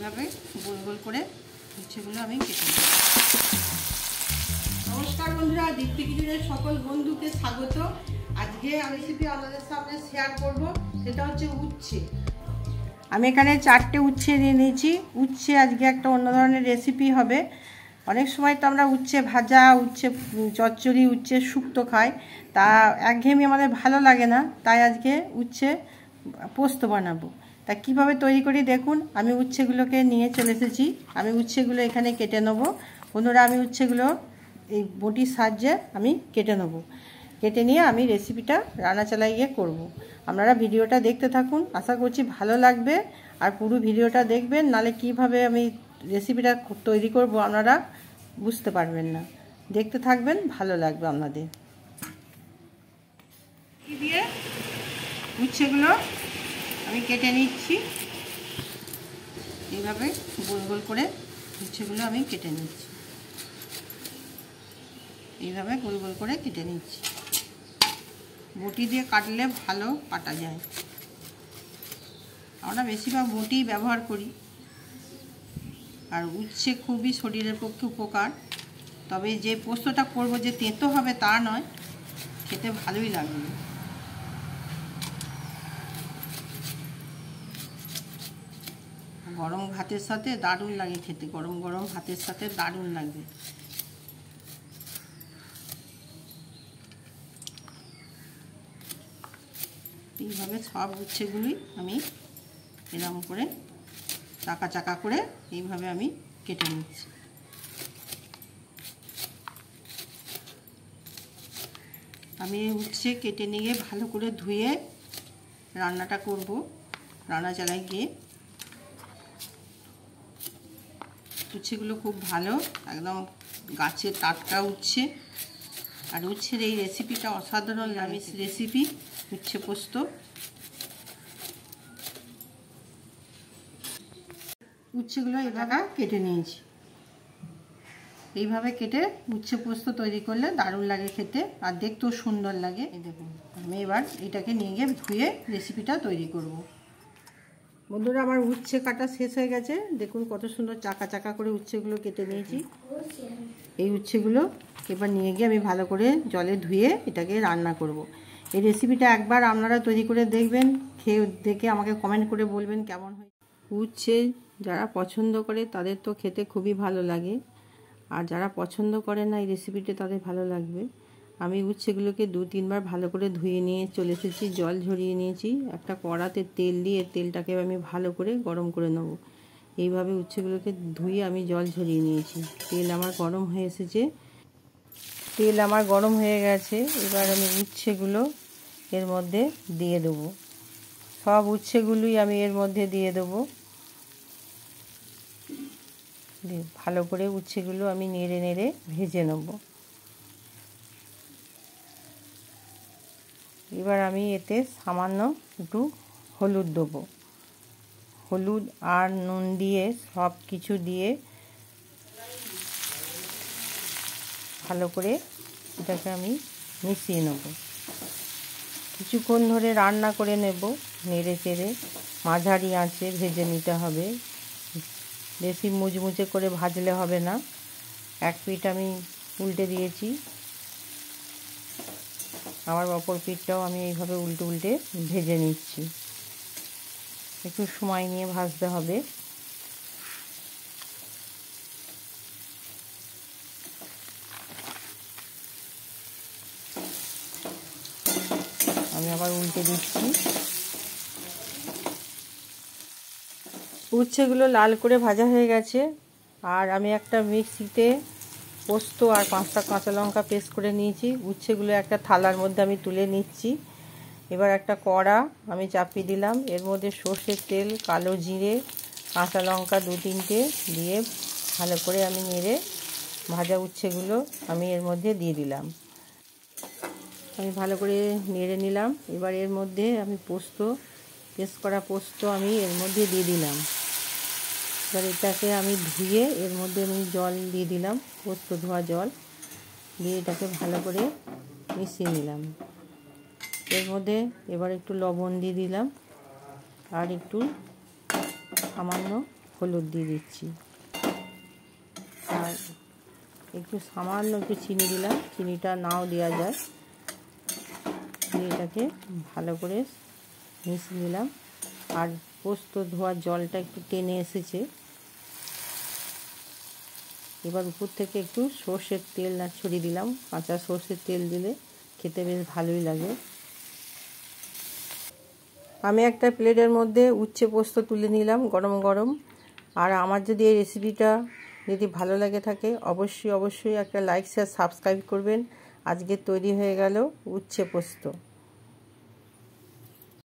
এইভাবে গোল গোল করে উচ্ছেগুলো আমি কেটে নেব। নমস্কার বন্ধুরা, দীপ্তি কিচেনের সকল বন্ধুকে স্বাগত। আজকে আমি রেসিপি আপনাদের সামনে শেয়ার করব, সেটা হচ্ছে উচ্ছে। আমি এখানে 4টে উচ্ছে নিয়ে নিয়েছি। উচ্ছে আজকে একটা অন্য ধরনের রেসিপি হবে। অনেক সময় তো আমরা উচ্ছে ভাজা, উচ্ছে চচ্চড়ি, উচ্ছে শুক্তো খাই, তা একঘেয়েমি আমাদের ভালো লাগে না, তাই আজকে উচ্ছে পোস্ত বানাবো। তা কীভাবে তৈরি করি দেখুন। আমি উচ্ছেগুলোকে নিয়ে চলে এসেছি। আমি উচ্ছেগুলো এখানে কেটে নেব। বন্ধুরা, আমি উচ্ছেগুলো এই বটির সাহায্যে আমি কেটে নেব। কেটে নিয়ে আমি রেসিপিটা রান্না চালাই গিয়ে করবো। আপনারা ভিডিওটা দেখতে থাকুন, আশা করছি ভালো লাগবে। আর পুরো ভিডিওটা দেখবেন, নালে কিভাবে আমি রেসিপিটা তৈরি করব আপনারা বুঝতে পারবেন না। দেখতে থাকবেন, ভালো লাগবে আপনাদের। দিয়ে উচ্ছেগুলো আমি কেটে নিচ্ছি। এইভাবে গোল গোল করে উচ্ছেগুলো আমি কেটে নিচ্ছি। এইভাবে গোল গোল করে কেটে নিচ্ছি। বটি দিয়ে কাটলে ভালো কাটা যায়। আমরা বেশিরভাগ বটি ব্যবহার করি। আর উচ্ছে খুবই শরীরের পক্ষে উপকার। তবে যে পোস্তটা করব যে তেঁতো হবে তা নয়, খেতে ভালোই লাগবে। গরম ভাতের সাথে দারুণ লাগে খেতে, গরম গরম ভাতের সাথে দারুণ লাগবে। এইভাবে সব উচ্ছেগুলোই আমি এরকম করে চাকা চাকা করে এইভাবে আমি কেটে নিচ্ছি। আমি উচ্ছে কেটে নিয়ে ভালো করে ধুয়ে রান্নাটা করব রান্না চালাই গিয়ে। উচ্ছেগুলো খুব ভালো, একদম গাছের টাটকা উচ্ছে। আর উচ্ছের এই রেসিপিটা অসাধারণ নিরামিষ রেসিপি, উচ্ছে পোস্ত। উচ্ছেগুলো এভাবে কেটে নিয়েছি। এইভাবে কেটে উচ্ছে পোস্ত তৈরি করলে দারুণ লাগে খেতে, আর দেখতেও সুন্দর লাগে। এই দেখুন, আমি এবার এটাকে নিয়ে গিয়ে ধুয়ে রেসিপিটা তৈরি করব। বন্ধুরা, আমার উচ্ছে কাটা শেষ হয়ে গেছে। দেখুন কত সুন্দর চাকা চাকা করে উচ্ছেগুলো কেটে নিয়েছি। এই উচ্ছেগুলো এবার নিয়ে গিয়ে আমি ভালো করে জলে ধুয়ে এটাকে রান্না করব। এই রেসিপিটা একবার আপনারা তৈরি করে দেখবেন, খেয়ে দেখে আমাকে কমেন্ট করে বলবেন কেমন হয়। উচ্ছে যারা পছন্দ করে তাদের তো খেতে খুবই ভালো লাগে, আর যারা পছন্দ করে না এই রেসিপিটা তাদের ভালো লাগবে। আমি উচ্ছেগুলোকে 2-3 বার ভালো করে ধুয়ে নিয়ে চলে এসেছি, জল ঝরিয়ে নিয়েছি। একটা কড়াতে তেল দিয়ে তেলটাকে আমি ভালো করে গরম করে নেব। এইভাবে উচ্ছেগুলোকে ধুয়ে আমি জল ঝরিয়ে নিয়েছি। তেল আমার গরম হয়ে এসেছে, তেল আমার গরম হয়ে গেছে। এবার আমি উচ্ছেগুলো এর মধ্যে দিয়ে দেবো। সব উচ্ছেগুলোই আমি এর মধ্যে দিয়ে দেবো। ভালো করে উচ্ছেগুলো আমি নেড়ে নেড়ে ভেজে নেব। এবার আমি এতে সামান্য একটু হলুদ দেবো। হলুদ আর নুন দিয়ে সব কিছু দিয়ে ভালো করে এটাকে আমি মিশিয়ে নেব। কিছুক্ষণ ধরে রান্না করে নেব, নেড়ে চেড়ে মাঝারি আঁচে ভেজে নিতে হবে। বেশি মুচমুচে করে ভাজলে হবে না। এক পিঠ আমি উল্টে দিয়েছি, আবার অপর পিঠটাও আমি এইভাবে উল্টে উল্টে ভেজে নিচ্ছি। একটু সময় নিয়ে ভাজতে হবে। আমি আবার উল্টে দিচ্ছি। উচ্ছেগুলো লাল করে ভাজা হয়ে গেছে। আর আমি একটা মিক্সিতে পোস্ত আর 5টা কাঁচা লঙ্কা পেস্ট করে নিয়েছি। উচ্ছেগুলো একটা থালার মধ্যে আমি তুলে নিচ্ছি। এবার একটা কড়া আমি চাপিয়ে দিলাম, এর মধ্যে সর্ষের তেল, কালো জিরে, কাঁচা লঙ্কা 2-3টে দিয়ে ভালো করে আমি নেড়ে ভাজা উচ্ছেগুলো আমি এর মধ্যে দিয়ে দিলাম। আমি ভালো করে নেড়ে নিলাম। এবার এর মধ্যে আমি পেস্ট করা পোস্ত আমি এর মধ্যে দিয়ে দিলাম। এবার এটাকে আমি ধুয়ে এর মধ্যে আমি জল দিয়ে দিলাম, পোস্ত ধোয়া জল দিয়ে এটাকে ভালো করে মিশিয়ে নিলাম। এর মধ্যে এবার একটু লবণ দিয়ে দিলাম আর একটু সামান্য হলুদ দিয়ে দিচ্ছি, আর একটু সামান্য একটু চিনি দিলাম, চিনিটা নাও দেওয়া যায়। এটাকে ভালো করে মিশিয়ে নিলাম। আর পোস্ত ধোয়ার জলটা একটু টেনে এসেছে। এবার উপর থেকে একটু সর্ষের তেল ছড়িয়ে দিলাম। কাঁচা সর্ষের তেল দিলে খেতে বেশ ভালোই লাগে। আমি একটা প্লেটের মধ্যে উচ্ছে পোস্ত তুলে নিলাম গরম গরম। আর আমার যদি এই রেসিপিটা যদি ভালো লাগে থাকে অবশ্যই একটা লাইক শেয়ার সাবস্ক্রাইব করবেন। আজকে তৈরি হয়ে গেল উচ্ছে পোস্ত।